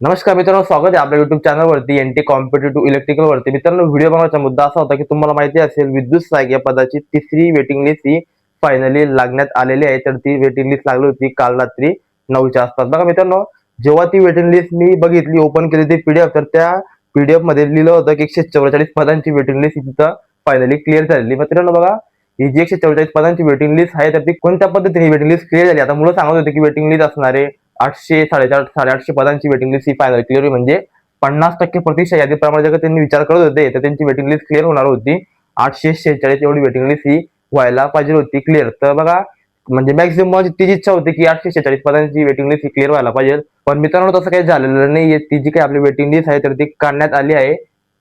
नमस्कार मित्रांनो, स्वागत आहे आपल्या युट्यूब चॅनलवरती एनटी कॉम्पिटिटिव्ह इलेक्ट्रिकल वरती. मित्रांनो, व्हिडिओ बनवण्याचा मुद्दा असा होता की तुम्हाला माहिती असेल विद्युत सहाय्यक या पदाची तिसरी वेटिंग लिस्ट ही फायनली लागण्यात आलेली आहे. तर ती वेटिंग लिस्ट लागली होती काल रात्री 9च्या आसपास. बघा मित्रांनो, जेव्हा ती वेटिंग लिस्ट मी बघितली, ओपन केली ती पीडीएफ, तर त्या पीडीएफ मध्ये लिहिलं होतं की 144 पदांची वेटिंग लिस्ट तिथं फायनली क्लिअर झालेली. मित्रांनो बघा, ही जी 144 पदांची वेटिंग लिस्ट आहे तर ती कोणत्या पद्धतीने वेटिंग लिस्ट क्लिअर झाली. आता मुलं सांगत होते की वेटिंग लिस्ट असणारे 800 850 पदांची वेटिंग लिस्ट ही फायनल क्लिअर म्हणजे 50% प्रतीक्षा यादीप्रमाणे जर त्यांनी विचार करत होते तर त्यांची वेटिंग लिस्ट क्लिअर होणार होती. 846 एवढी वेटिंग लिस्ट ही व्हायला पाहिजे होती क्लिअर. तर बघा, म्हणजे मॅक्झिमम तीच इच्छा होती की 846 पदांची वेटिंग लिस्ट ही क्लिअर व्हायला पाहिजे. पण मित्रांनो, तसं काही झालेलं नाहीये. ती जी काही आपली वेटिंग लिस्ट आहे तर ती काढण्यात आली आहे.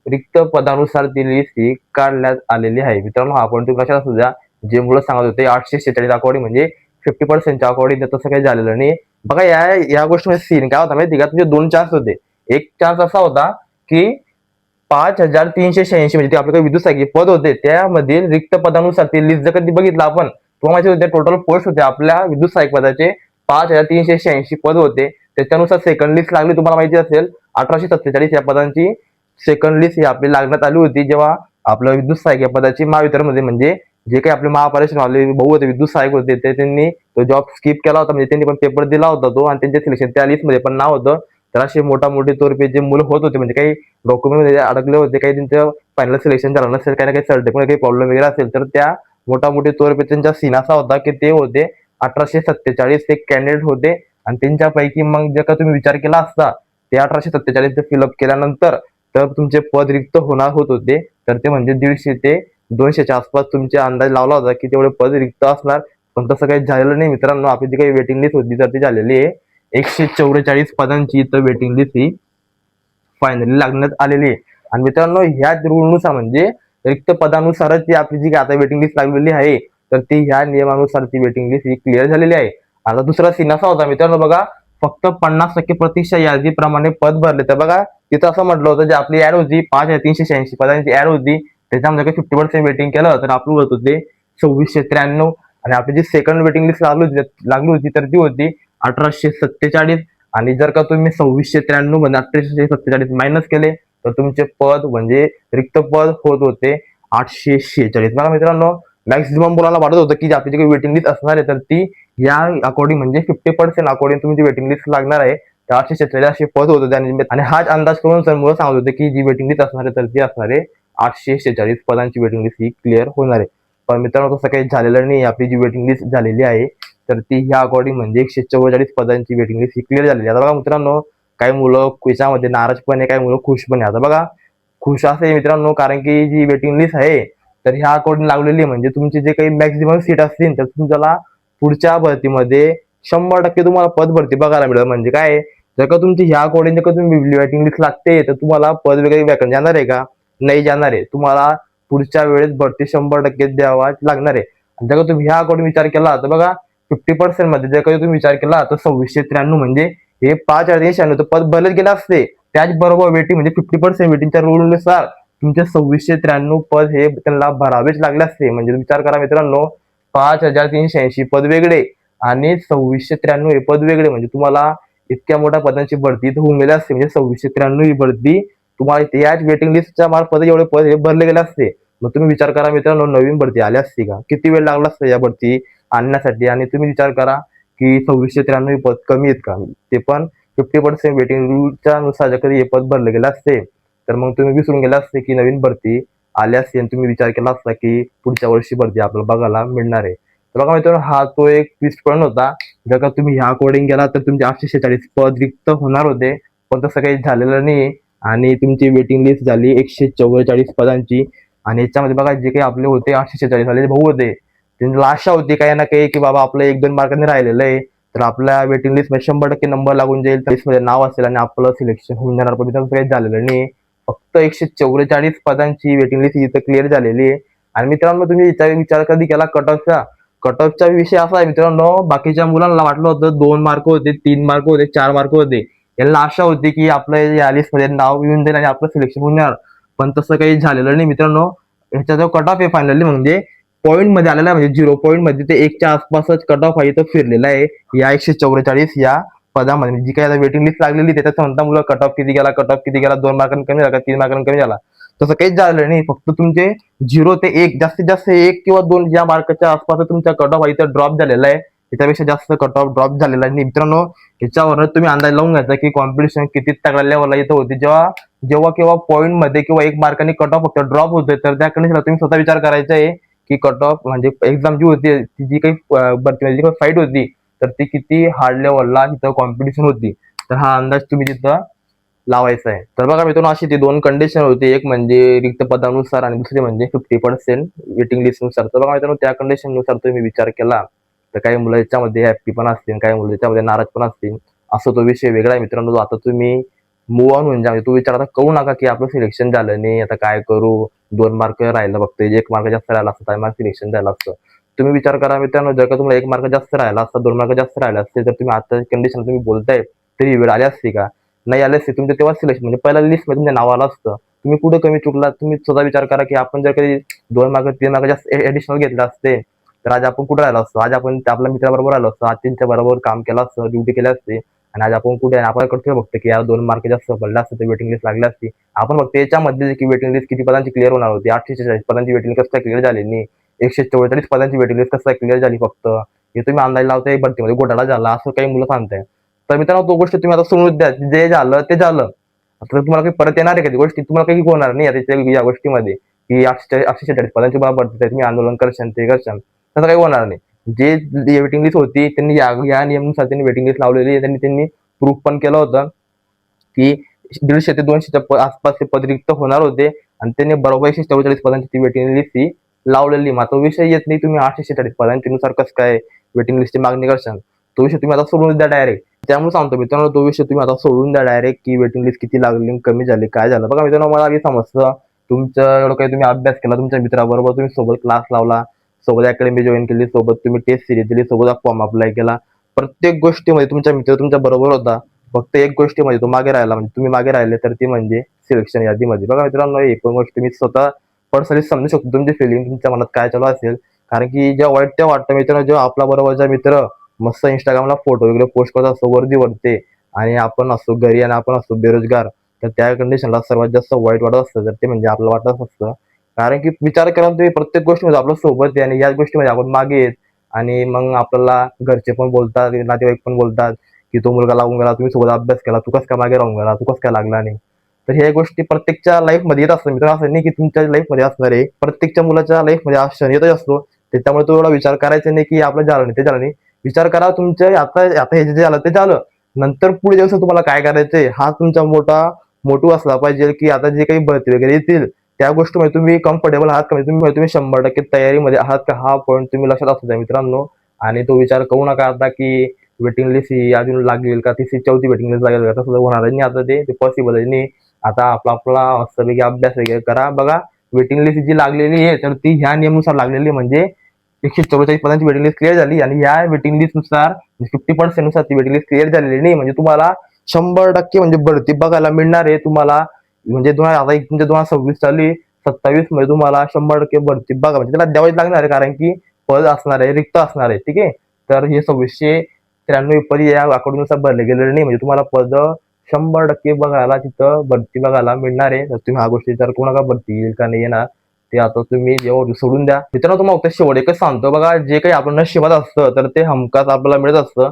रिक्त पदानुसार ती लिस्ट ही काढण्यात आलेली आहे. मित्रांनो, हा पॉईंट तुम्ही लक्षात असू द्या. जे मुलं सांगत होते 846 अकॉर्डिंग म्हणजे 50% अकॉर्डिंग, तसं काही झालेलं नाही. बघा, या गोष्टीमध्ये सीन काय होता माहिती का, तुझे दोन चान्स होते. एक चान्स असा होता की 5386 म्हणजे ते आपले काही विद्युत सहाय्यक पद होते त्यामधील रिक्त पदानुसार ती लिस्ट जर कधी बघितलं आपण, तुम्हाला माहिती होते टोटल पोस्ट होते आपल्या विद्युत सहाय्यक पदाचे 5386 पद होते. त्याच्यानुसार सेकंड लिस्ट लागली. तुम्हाला माहिती असेल 1847 या पदांची सेकंड लिस्ट ही आपली लागण्यात आली होती जेव्हा आपलं विद्युत सहाय्यक या पदाची महावितरणमध्ये, म्हणजे जे काही आपले महापारेषण वाले भाऊ होते, विद्युत सहाय्यक होते, ते त्यांनी तो जॉब स्किप केला होता. म्हणजे त्यांनी पण पेपर दिला होता तो, आणि त्यांचे सिलेक्शन त्या लिस्ट मध्ये पण नाव होतं. तर असे मोठे तोरपे जे मुलं होत होते, म्हणजे काही डॉक्युमेंट मध्ये अडकले होते, काही त्यांचं फायनल सिलेक्शन झालं नसेल, काही ना काही सर्टिफिकेट काही प्रॉब्लेम वगैरे असेल, तर त्या मोठे तोरपे त्यांचा सीन असा होता की ते होते 1847 ते कॅन्डिडेट होते. आणि त्यांच्यापैकी मग जर का तुम्ही विचार केला असता ते 1847 फिलअप केल्यानंतर तर तुमचे पद रिक्त होणार होत होते. तर ते म्हणजे 150 ते 200च्या आसपास तुमचे अंदाज लावला होता की तेवढे पद रिक्त असणार. पण तसं काही झालेलं नाही मित्रांनो. आपली जी काही वेटिंग लिस्ट होती तर ती झालेली आहे 144 पदांची. तर वेटिंग लिस्ट ही फायनली लागण्यात आलेली आहे. आणि मित्रांनो, ह्या रूलनुसार म्हणजे रिक्त पदानुसारच ती आपली जी आता वेटिंग लिस्ट लागलेली आहे तर ती ह्या नियमानुसार ती वेटिंग लिस्ट ही क्लिअर झालेली आहे. आता दुसरा सीन असा होता मित्रांनो, बघा, फक्त 50% प्रतीक्षा यादीप्रमाणे पद भरले. तर बघा, तिथं असं म्हटलं होतं जे आपली ऍड होती 5386 पदांची ऍड होती, त्याच्यामध्ये काही 50% वेटिंग केलं तर आपलं होत होते 2693. आणि आपली जी सेकंड वेटिंग लिस्ट लागली होती तर ती होती 1847. आणि जर का तुम्ही 2693 मध्ये 1847 मायनस केले तर तुमचे पद म्हणजे रिक्त पद होत होते 846. बघा मित्रांनो, मॅक्सिमम मुलांना वाटत होतं की आपली जी काही वेटिंग लिस्ट असणार आहे तर ती या अकॉर्डिंग म्हणजे 50% अकॉर्डिंग तुमची वेटिंग लिस्ट लागणार आहे. तर 846 पद होत होते. आणि हाच अंदाज करून सर मुलं सांगत होते की जी वेटिंग लिस्ट असणार आहे तर ती असणार आहे 846 पदांची वेटिंग लिस्ट ही क्लिअर होणार आहे. पण मित्रांनो, तसं काही झालेलं नाही. आपली जी वेटिंग लिस्ट झालेली आहे तर ती ह्या अकॉर्डिंग म्हणजे 144 पदांची वेटिंग लिस्ट ही क्लिअर झालेली आहे. आता बघा मित्रांनो, काही मुलं याच्यामध्ये नाराज पण आहे, काही मुलं खुश पण आहे. आता बघा, खुश असे मित्रांनो, कारण की जी वेटिंग लिस्ट आहे तर ह्या अकॉर्डिंग लागलेली म्हणजे तुमचे जे काही मॅक्झिमम सीट असतील तर तुम्हाला पुढच्या भरतीमध्ये 100% तुम्हाला पद भरती बघायला मिळेल. म्हणजे काय, जर का तुमची ह्या अकॉर्डिंग जर का तुम्ही वेटिंग लिस्ट लागते तर तुम्हाला पद वगैरे वॅकंट जाणार आहे का? नाही जाणार आहे. तुम्हाला पुढच्या वेळेस भरती 100% द्यावा लागणार आहे. जर का तुम्ही ह्या अकॉर्डिंग विचार केला तर बघा, 50% मध्ये जर का तुम्ही विचार केला तर 2693 म्हणजे हे 5396 पद भरले गेले असते. त्याचबरोबर वेटिंग म्हणजे 50% वेटिंगच्या रूलनुसार तुमचे 2693 पद हे त्यांना भरावेच लागले असते. म्हणजे विचार करा मित्रांनो, 5380 पद वेगळे आणि 2693 हे पद वेगळे, म्हणजे तुम्हाला इतक्या मोठ्या पदांची भरती होऊन गेली असते. म्हणजे 2693 ही भरती तुम्हाला याच वेटिंग लिस्टच्या मार्फत एवढे पद हे भरले गेले असते. मग तुम्ही विचार करा मित्रांनो, नवीन भरती आली असती का? किती वेळ लागला असता या भरती आणण्यासाठी? आणि तुम्ही विचार करा की 2693 पद कमी आहेत का? ते पण 50% वेटिंग रूलच्या नुसार जर कधी हे पद भरले गेले असते तर मग तुम्ही विसरून गेले असते की नवीन भरती आली असते आणि तुम्ही विचार केला असता की पुढच्या वर्षी भरती आपल्याला बघायला मिळणार आहे. तर बघा मित्रांनो, हा तो एक ट्विस्ट पॉईंट होता. जर का तुम्ही ह्या अकॉर्डिंग गेला तर तुमचे 846 पद रिक्त होणार होते. पण तसं काही झालेलं नाही. आणि तुमची वेटिंग लिस्ट झाली 144 पदांची. आणि याच्यामध्ये बघा, जे काही आपले होते 846 वाले भाऊ होते, त्यांना आशा होती काही ना काही की बाबा आपलं 1-2 मार्कांनी राहिलेलं आहे तर आपल्या वेटिंग लिस्ट मध्ये 100% नंबर लागून जाईल, लिस्ट मध्ये नाव असेल आणि आपलं सिलेक्शन होऊन जाणार. पण तसं काही झालेलं नाही. फक्त 144 पदांची वेटिंग लिस्ट इथं क्लिअर झालेली आहे. आणि मित्रांनो, तुम्ही विचार कधी केला कट ऑफचा विषय असा आहे मित्रांनो, बाकीच्या मुलांना वाटलं होतं 2 मार्क होते, 3 मार्क होते, 4 मार्क होते. यांना आशा होती की आपलं या लिस्ट मध्ये नाव येऊन जाईल आणि आपलं सिलेक्शन होऊन जाणार. पण तसं काही झालेलं नाही मित्रांनो. ह्याचा जो कट ऑफ आहे फायनली म्हणजे पॉईंट मध्ये आलेला आहे, म्हणजे 0 पॉईंट मध्ये ते 1च्या आसपासच कट ऑफ आहे इथं फिरलेला आहे या 144 या पदामध्ये जी काही वेटिंग लिस्ट लागलेली त्याच्यात म्हणता मुलं कट ऑफ किती गेला, 2 मार्कांनी कमी झाला, 3 मार्कांनी कमी झाला, तसं काहीच झालं नाही. फक्त तुमचे 0 ते 1, जास्तीत जास्त 1 किंवा 2 या मार्काच्या आसपास तुमचा कट ऑफ इथं ड्रॉप झालेला आहे. त्याच्यापेक्षा जास्त कट ऑफ ड्रॉप झालेला आहे. मित्रांनो, याच्यावर तुम्ही अंदाज लावून घ्यायचा की कॉम्पिटिशन किती तगड्या लेवलला इथं होती. जेव्हा जेव्हा केव्हा पॉईंट मध्ये किंवा 1 मार्काने कट ऑफ फक्त ड्रॉप होतोय, तर त्या कंडिशनला तुम्ही स्वतः विचार करायचा आहे की कट ऑफ म्हणजे एक्झाम जी होती, ती जी काही भरती जी काही फाईट होती, तर ती किती हार्ड लेवलला तिथं कॉम्पिटिशन होती. तर हा अंदाज तुम्ही तिथं लावायचा आहे. तर बघा मित्रांनो, अशी ती 2 कंडिशन होती. एक म्हणजे रिक्त पदानुसार आणि दुसरी म्हणजे 50% वेटिंग लिस्ट नुसार. तर बघा मित्रांनो, त्या कंडिशन नुसार तुम्ही विचार केला तर काही मुलं याच्यामध्ये हॅप्पी पण असतील, काही मुलं याच्यामध्ये नाराज पण असतील. असं तो विषय वेगळा आहे मित्रांनो. आता तुम्ही मूव ऑन होऊन जा. म्हणजे तू विचार आता करू नका की आपलं सिलेक्शन झालं नाही, आता काय करू, 2 मार्क राहिलं, फक्त 1 मार्क जास्त राहिला असतं, माझं सिलेक्शन झालं असतं. तुम्ही विचार करा मित्रांनो, जर का तुम्हाला 1 मार्क जास्त राहिला असता, 2 मार्क जास्त राहिले असते, तर तुम्ही आता कंडिशन तुम्ही बोलताय तरी वेळ आली असती का? नाही आले असते. तुमचं तेव्हा सिलेक्शन म्हणजे पहिल्या लिस्टमध्ये तुमच्या नाव आलं असतं. तुम्ही कुठं कमी चुकला, तुम्ही स्वतः विचार करा की आपण जर कधी 2 मार्क 3 मार्क जास्त ऍडिशनल घेतले असते, तर आज आपण कुठे राहिलो असतो? आज आपण आपल्या मित्राबरोबर राहिलो असतो, आज त्यांच्या बरोबर काम केलं असतं, ड्युटी केली असते, आणि आज आपण कुठे आपण करतो फक्त की यार 2 मार्क जास्त पडले असते तर वेटिंग लिस्ट लागली असती. आपण फक्त याच्यामध्ये की वेटिंग लिस्ट किती पदांची क्लिअर होणार होती, 846 पदांची वेटिंग लिस्ट कसं क्लिअर झाली नाही, 144 पदांची वेटिंग लिस्ट कसं क्लिअर झाली, फक्त हे तुम्ही अंदाज लावताय भरतीमध्ये घोटाळा झाला असं काही मुलं सांगताय. तर मित्रांनो, तो गोष्ट तुम्ही आता सोडून द्या. जे झालं ते झालं. आता तुम्हाला काही परत येणार आहे का ती गोष्टी? तुम्हाला काही होणार नाही आता या गोष्टीमध्ये की 846 पदांची भरती तुम्ही आंदोलन करशाल, ते करशाल, तसं काही होणार नाही. जे वेटिंग लिस्ट होती त्यांनी या नियमानुसार त्यांनी वेटिंग लिस्ट लावलेली आहे. त्यांनी प्रूफ पण केलं होतं की 150 ते 200च्या आसपास ते पद रिक्त होणार होते, आणि त्यांनी बरोबर 144 पदांची ती वेटिंग लिस्ट ती लावलेली. मात्र विषय येत नाही, तुम्ही 846 पदांच्या नुसार कसं काय वेटिंग लिस्टची मागणी करशाल? तो विषय तुम्ही आता सोडून द्या डायरेक्ट. त्यामुळे सांगतो मित्रांनो, तो विषय तुम्ही आता सोडून द्या डायरेक्ट की वेटिंग लिस्ट किती लागली, कमी झाली, काय झालं. बघा मित्रांनो, मला आधी समजतं तुमचं एवढं काही तुम्ही अभ्यास केला, तुमच्या मित्राबरोबर तुम्ही सोबत क्लास लावला, सोबत अकॅडमी जॉईन केली, सोबत तुम्ही टेस्ट सिरीज दिली, सोबत फॉर्म अप्लाय केला, प्रत्येक गोष्टीमध्ये तुमचा मित्र तुमच्या बरोबर होता. फक्त एक गोष्टीमध्ये तो मागे राहिला, म्हणजे तुम्ही मागे राहिले, तर ती म्हणजे सिलेक्शन यादीमध्ये. बघा मित्रांनो, ही पण गोष्ट मी स्वतः पर्सनली समजू शकतो तुमची फिलिंग, तुमच्या मनात काय चालू असेल. कारण की जेव्हा वाईट तेव्हा वाटतं मित्रांनो, जेव्हा आपला बरोबरचा मित्र मस्त इंस्टाग्रामला फोटो वगैरे पोस्ट करत असतो वर्दी वरते, आणि आपण असतो घरी आणि आपण असतो बेरोजगार, तर त्या कंडिशनला सर्वात जास्त वाईट वाटत असतं. तर ते म्हणजे आपलं वाटत असतं. कारण की विचार करा तुम्ही, प्रत्येक गोष्टीमध्ये आपल्या सोबत आहे आणि याच गोष्टीमध्ये आपण मागे आहेत. आणि मग आपल्याला घरचे पण बोलतात, नातेवाईक पण बोलतात की तो मुलगा लागून गेला, तुम्ही सोबत अभ्यास केला, तू कसं काय मागे राहून गेला, तू कसं काय लागला नाही. तर ह्या गोष्टी प्रत्येकच्या लाईफमध्ये येत असतात मित्रांनो. असं नाही की तुमच्या लाईफमध्ये असणार आहे, प्रत्येकच्या मुलाच्या लाईफमध्ये क्षण येतच असतो. त्याच्यामुळे तो एवढा विचार करायचा नाही की आपलं झालं नाही, ते झालं नाही. विचार करा तुमच्या आता आता हे जे झालं ते झालं, नंतर पुढे दिवस तुम्हाला काय करायचंय हा तुमचा मोठा मोटिव्ह असला पाहिजे. की आता जे काही भरती वगैरे येतील त्या गोष्टीमध्ये तुम्ही कम्फर्टेबल आहात का, तुम्ही 100% तयारीमध्ये आहात का, हा पॉईंट तुम्ही लक्षात असू द्या मित्रांनो. आणि तो विचार करू नका आता की वेटिंग लिस्ट ही अजून लागेल का, तिसरी चौथी वेटिंग लिस्ट लागेल का, तसं होणार नाही. आता ते पॉसिबल आहे नाही. आता आपला सगळे अभ्यास वगैरे करा. बघा, वेटिंग लिस्ट जी लागलेली आहे तर ती ह्या नियमानुसार लागलेली, म्हणजे 144 पदांची वेटिंग लिस्ट क्लिअर झाली, आणि या वेटिंग लिस्ट नुसार 50% नुसार ती वेटिंग लिस्ट क्लिअर झालेली नाही. म्हणजे तुम्हाला 100% म्हणजे भरती बघायला मिळणार आहे तुम्हाला. म्हणजे आता तुमच्या 2026 चालू 27 मध्ये तुम्हाला 100% भरती बघा, म्हणजे त्याला द्यावीच लागणार आहे, कारण की पद असणार आहे, रिक्त असणार आहे. ठीक आहे. तर हे 2693 पद या आकडेनुसार भरले गेलेले नाही, म्हणजे तुम्हाला पद 100% बघायला तिथं भरती बघायला मिळणार आहे. तर तुम्ही हा गोष्टी विचार करू नका भरती येईल का नाही येणार ते आता तुम्ही जेव्हा सोडून द्या. मित्रांनो, तुम्हाला शेवट एकच सांगतो, बघा, जे काही आपलं नशिबात असतं तर ते हमखास आपल्याला मिळत असतं.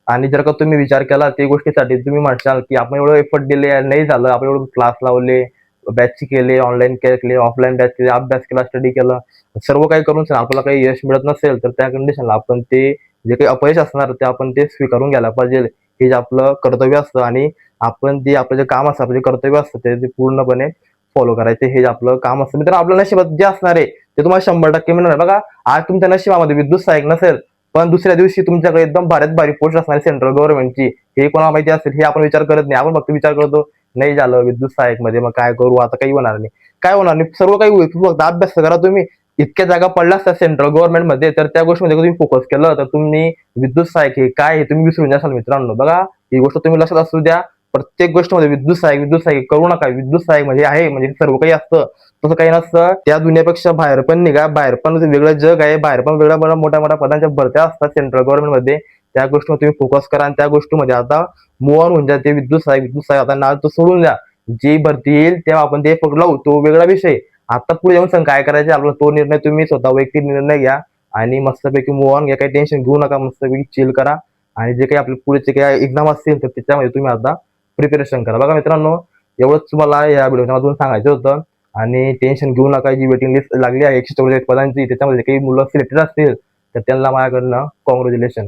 आणि जर का तुम्ही विचार केला ते गोष्टीसाठी, तुम्ही म्हणशाल की आपण एवढं एफर्ट दिले नाही झालं, आपण एवढं क्लास लावले, बॅच केले, ऑनलाईन केले, ऑफलाईन बॅच केले, अभ्यास केला, स्टडी केलं, सर्व काही करून आपल्याला काही यश मिळत नसेल, तर त्या कंडिशनला आपण ते जे काही अपयश असणार ते आपण ते स्वीकारून घ्यायला पाहिजे. हे जे आपलं कर्तव्य असतं, आणि आपण जे आपलं जे काम असतं, आपलं जे कर्तव्य असतं ते पूर्णपणे फॉलो करायचे, हे जे आपलं काम असतं. मित्रांनो, आपल्या नशिबात जे असणार आहे ते तुम्हाला 100% मिळणार. बघा, आज तुमच्या नशिबामध्ये विद्युत सहाय्यक नसेल, पण दुसऱ्या दिवशी तुमच्याकडे एकदम भारी पोस्ट असणार सेंट्रल गव्हर्नमेंटची, हे कोणाला माहिती असेल, हे आपण विचार करत नाही. आपण फक्त विचार करतो नाही झालं विद्युत सहाय्यक मध्ये, मग काय करू, आता काही होणार नाही, काय होणार नाही, सर्व काही होईल. फक्त अभ्यास करा. तुम्ही इतक्या जागा पडल्या असतात सेंट्रल गव्हर्नमेंट मध्ये, तर त्या गोष्टीमध्ये तुम्ही फोकस केलं तर तुम्ही विद्युत सहाय्यक हे काय हे तुम्ही विसरून जाशाल मित्रांनो. बघा, ही गोष्ट तुम्ही लक्षात असू द्या. प्रत्येक गोष्टीमध्ये विद्युत सहाय्यक करू नका. विद्युत सहाय्यक म्हणजे आहे म्हणजे सर्व काही असतं, तसं काही नसतं. त्या दुनियापेक्षा बाहेर पण निघा, बाहेर पण वेगळं जग आहे, बाहेर पण वेगळ्या मोठ्या मोठ्या पदांच्या भरत्या असतात सेंट्रल गव्हर्नमेंट मध्ये. त्या गोष्टीवर तुम्ही फोकस करा आणि त्या गोष्टीमध्ये आता मूव ऑन होऊन जाते. विद्युत सहाय्यक आता नाव तो सोडून द्या. जी भरती येईल तेव्हा आपण ते फक्त लावू, तो वेगळा विषय. आता पुढे जाऊन सांग काय करायचे आपल्याला, तो निर्णय तुम्ही स्वतः वैयक्तिक निर्णय घ्या आणि मस्तपैकी मूव ऑन घ्या. काही टेन्शन घेऊ नका, मस्तपैकी चिल करा आणि जे काही आपले पुढचे काही एक्झाम असतील तर त्याच्यामध्ये तुम्ही आता प्रिपरेशन करा. बघा मित्रांनो, एवढंच तुम्हाला या व्हिडिओमधून सांगायचं होतं. आणि टेन्शन घेऊ नका, जी वेटिंग लिस्ट लागली आहे 144 पदांची, त्याच्यामध्ये काही मुलं सिलेक्टेड असतील तर त्यांना माझ्याकडनं कॉंग्रॅच्युलेशन.